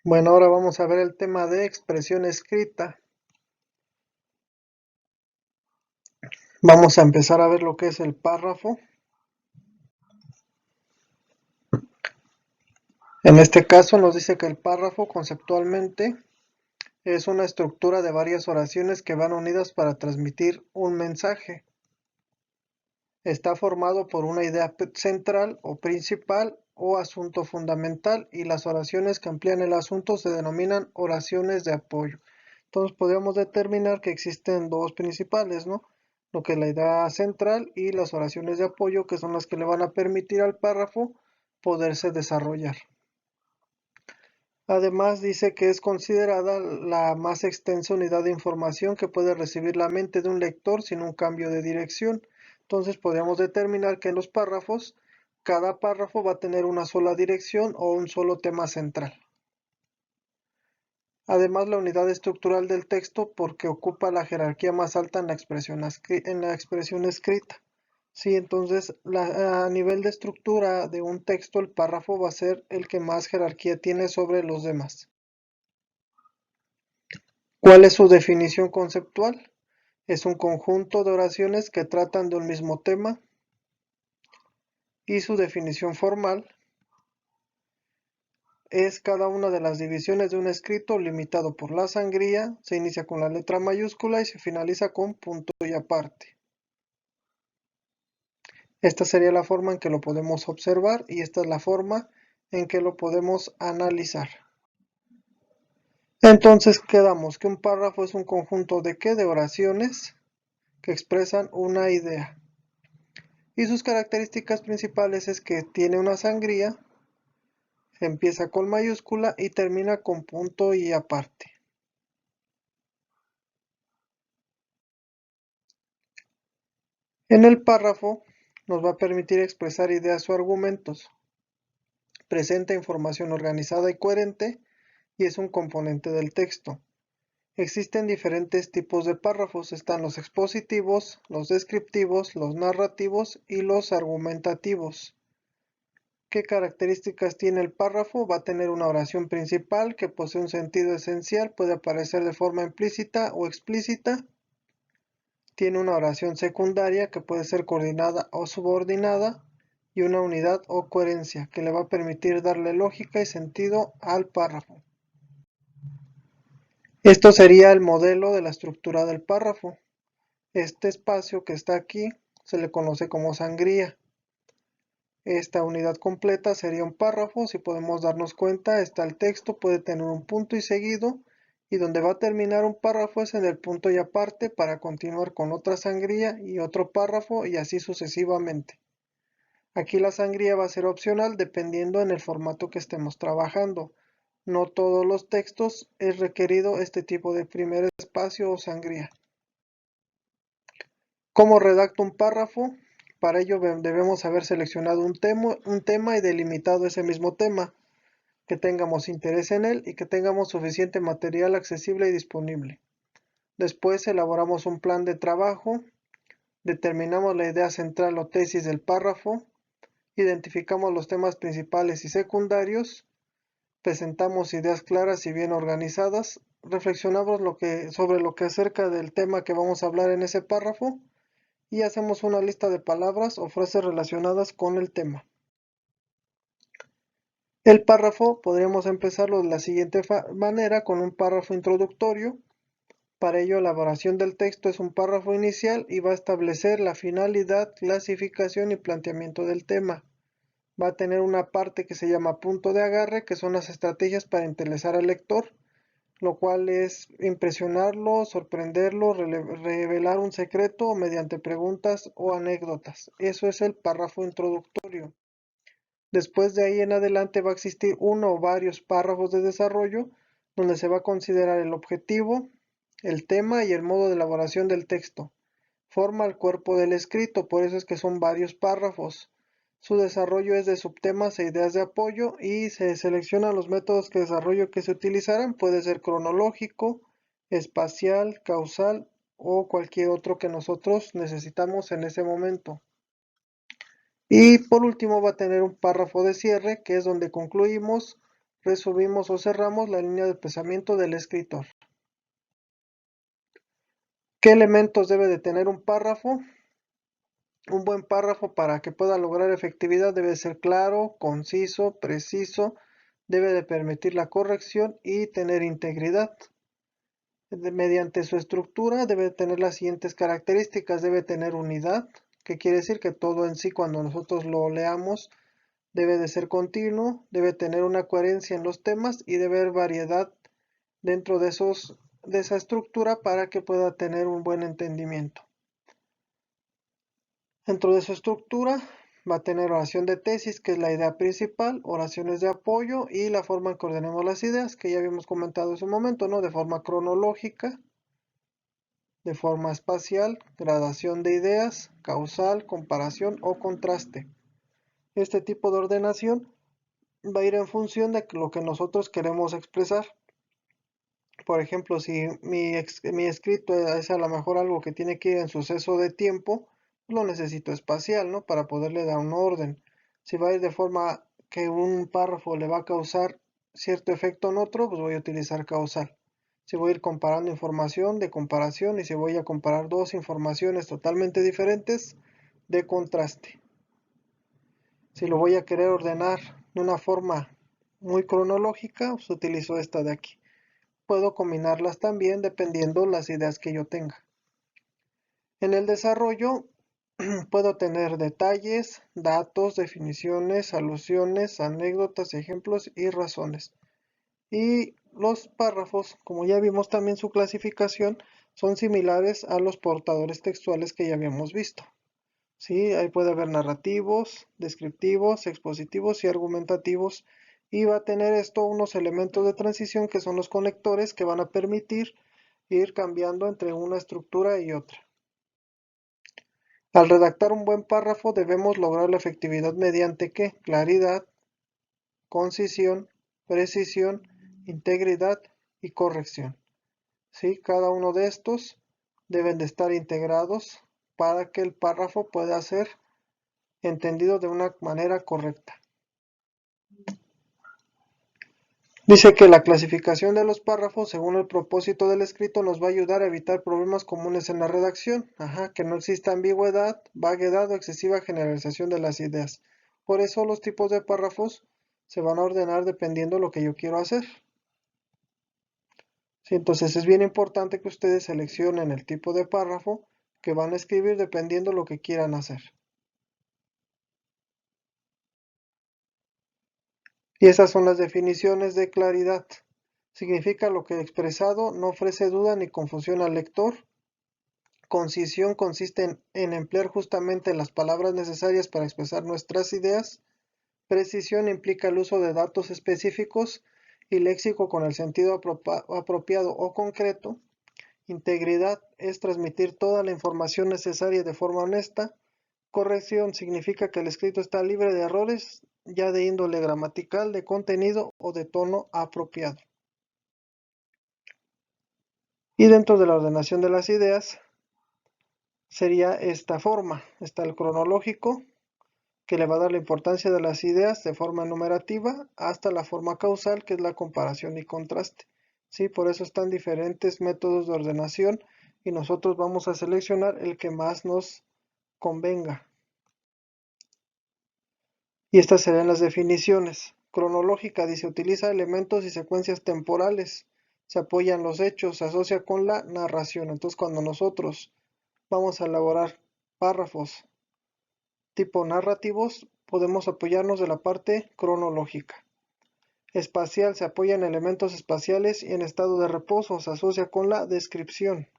Bueno, ahora vamos a ver el tema de expresión escrita. Vamos a empezar a ver lo que es el párrafo. En este caso nos dice que el párrafo conceptualmente es una estructura de varias oraciones que van unidas para transmitir un mensaje. Está formado por una idea central o principal o asunto fundamental, y las oraciones que amplían el asunto se denominan oraciones de apoyo. Entonces podríamos determinar que existen dos principales, ¿no? Lo que es la idea central y las oraciones de apoyo, que son las que le van a permitir al párrafo poderse desarrollar. Además, dice que es considerada la más extensa unidad de información que puede recibir la mente de un lector sin un cambio de dirección. Entonces podríamos determinar que en los párrafos, cada párrafo va a tener una sola dirección o un solo tema central. Además, la unidad estructural del texto, porque ocupa la jerarquía más alta en la expresión escrita. Sí, entonces a nivel de estructura de un texto, el párrafo va a ser el que más jerarquía tiene sobre los demás. ¿Cuál es su definición conceptual? Es un conjunto de oraciones que tratan de un mismo tema. Y su definición formal es cada una de las divisiones de un escrito limitado por la sangría, se inicia con la letra mayúscula y se finaliza con punto y aparte. Esta sería la forma en que lo podemos observar y esta es la forma en que lo podemos analizar. Entonces quedamos que un párrafo es un conjunto de ¿qué? De oraciones que expresan una idea. Y sus características principales es que tiene una sangría, empieza con mayúscula y termina con punto y aparte. En el párrafo nos va a permitir expresar ideas o argumentos, presenta información organizada y coherente y es un componente del texto. Existen diferentes tipos de párrafos, están los expositivos, los descriptivos, los narrativos y los argumentativos. ¿Qué características tiene el párrafo? Va a tener una oración principal que posee un sentido esencial, puede aparecer de forma implícita o explícita. Tiene una oración secundaria que puede ser coordinada o subordinada y una unidad o coherencia que le va a permitir darle lógica y sentido al párrafo. Esto sería el modelo de la estructura del párrafo. Este espacio que está aquí se le conoce como sangría. Esta unidad completa sería un párrafo. Si podemos darnos cuenta, está el texto, puede tener un punto y seguido, y donde va a terminar un párrafo es en el punto y aparte para continuar con otra sangría y otro párrafo y así sucesivamente. Aquí la sangría va a ser opcional dependiendo en el formato que estemos trabajando. No todos los textos es requerido este tipo de primer espacio o sangría. ¿Cómo redacto un párrafo? Para ello debemos haber seleccionado un tema y delimitado ese mismo tema, que tengamos interés en él y que tengamos suficiente material accesible y disponible. Después elaboramos un plan de trabajo, determinamos la idea central o tesis del párrafo, identificamos los temas principales y secundarios, presentamos ideas claras y bien organizadas, reflexionamos sobre lo que acerca del tema que vamos a hablar en ese párrafo y hacemos una lista de palabras o frases relacionadas con el tema. El párrafo podríamos empezarlo de la siguiente manera, con un párrafo introductorio. Para ello, la elaboración del texto es un párrafo inicial y va a establecer la finalidad, clasificación y planteamiento del tema. Va a tener una parte que se llama punto de agarre, que son las estrategias para interesar al lector, lo cual es impresionarlo, sorprenderlo, revelar un secreto mediante preguntas o anécdotas. Eso es el párrafo introductorio. Después de ahí en adelante va a existir uno o varios párrafos de desarrollo donde se va a considerar el objetivo, el tema y el modo de elaboración del texto. Forma el cuerpo del escrito, por eso es que son varios párrafos. Su desarrollo es de subtemas e ideas de apoyo y se seleccionan los métodos de desarrollo que se utilizarán. Puede ser cronológico, espacial, causal o cualquier otro que nosotros necesitamos en ese momento. Y por último va a tener un párrafo de cierre, que es donde concluimos resumimos o cerramos la línea de pensamiento del escritor. ¿Qué elementos debe de tener un párrafo? Un buen párrafo, para que pueda lograr efectividad, debe ser claro, conciso, preciso, debe de permitir la corrección y tener integridad. Mediante su estructura debe tener las siguientes características: debe tener unidad, que quiere decir que todo en sí, cuando nosotros lo leamos, debe de ser continuo, debe tener una coherencia en los temas y debe haber variedad dentro de esa estructura para que pueda tener un buen entendimiento. Dentro de su estructura va a tener oración de tesis, que es la idea principal, oraciones de apoyo y la forma en que ordenemos las ideas, que ya habíamos comentado en su momento, ¿no? De forma cronológica, de forma espacial, gradación de ideas, causal, comparación o contraste. Este tipo de ordenación va a ir en función de lo que nosotros queremos expresar. Por ejemplo, si mi escrito es a lo mejor algo que tiene que ir en suceso de tiempo, lo necesito espacial, ¿no? Para poderle dar un orden. Si va a ir de forma que un párrafo le va a causar cierto efecto en otro, pues voy a utilizar causal. Si voy a ir comparando información, de comparación, y si voy a comparar dos informaciones totalmente diferentes, de contraste. Si lo voy a querer ordenar de una forma muy cronológica, pues utilizo esta de aquí. Puedo combinarlas también dependiendo las ideas que yo tenga. En el desarrollo puedo tener detalles, datos, definiciones, alusiones, anécdotas, ejemplos y razones. Y los párrafos, como ya vimos también su clasificación, son similares a los portadores textuales que ya habíamos visto. ¿Sí? Ahí puede haber narrativos, descriptivos, expositivos y argumentativos. Y va a tener esto unos elementos de transición, que son los conectores, que van a permitir ir cambiando entre una estructura y otra. Al redactar un buen párrafo debemos lograr la efectividad mediante ¿qué? Claridad, concisión, precisión, integridad y corrección. ¿Sí? Cada uno de estos deben de estar integrados para que el párrafo pueda ser entendido de una manera correcta. Dice que la clasificación de los párrafos según el propósito del escrito nos va a ayudar a evitar problemas comunes en la redacción. Que no exista ambigüedad, vaguedad o excesiva generalización de las ideas. Por eso los tipos de párrafos se van a ordenar dependiendo de lo que yo quiero hacer. Sí, entonces es bien importante que ustedes seleccionen el tipo de párrafo que van a escribir dependiendo de lo que quieran hacer. Y esas son las definiciones de claridad. Significa lo que expresado no ofrece duda ni confusión al lector. Concisión consiste en emplear justamente las palabras necesarias para expresar nuestras ideas. Precisión implica el uso de datos específicos y léxico con el sentido apropiado o concreto. Integridad es transmitir toda la información necesaria de forma honesta. Corrección significa que el escrito está libre de errores, ya de índole gramatical, de contenido o de tono apropiado. Y dentro de la ordenación de las ideas sería esta forma. Está el cronológico, que le va a dar la importancia de las ideas de forma enumerativa, hasta la forma causal, que es la comparación y contraste. ¿Sí? Por eso están diferentes métodos de ordenación y nosotros vamos a seleccionar el que más nos convenga. Y estas serían las definiciones. Cronológica dice: utiliza elementos y secuencias temporales, se apoyan los hechos, se asocia con la narración. Entonces, cuando nosotros vamos a elaborar párrafos tipo narrativos, podemos apoyarnos de la parte cronológica. Espacial se apoya en elementos espaciales y en estado de reposo, se asocia con la descripción.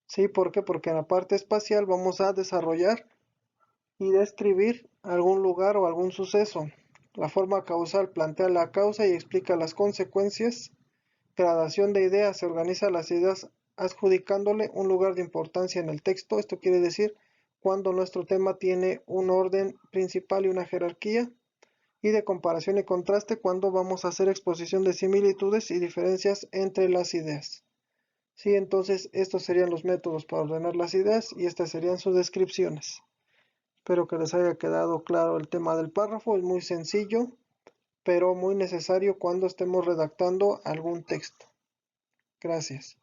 ¿Sí? ¿Por qué? Porque en la parte espacial vamos a desarrollar y describir algún lugar o algún suceso. La forma causal plantea la causa y explica las consecuencias. Gradación de ideas: se organiza las ideas adjudicándole un lugar de importancia en el texto. Esto quiere decir cuando nuestro tema tiene un orden principal y una jerarquía. Y de comparación y contraste, cuando vamos a hacer exposición de similitudes y diferencias entre las ideas. Sí, entonces estos serían los métodos para ordenar las ideas y estas serían sus descripciones. Espero que les haya quedado claro el tema del párrafo. Es muy sencillo pero muy necesario cuando estemos redactando algún texto. Gracias.